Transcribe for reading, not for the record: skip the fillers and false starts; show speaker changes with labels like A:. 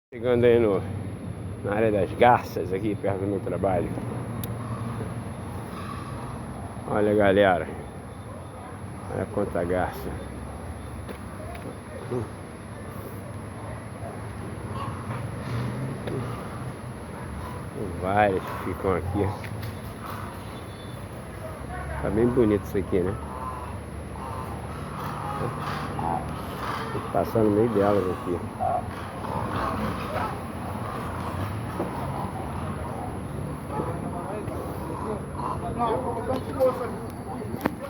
A: Chegando aí na área das garças, aqui perto do meu trabalho. Olha, galera, olha quanta garça. Várias que ficam aqui. Tá bem bonito isso aqui, né? Tô passando no meio delas aqui. Não,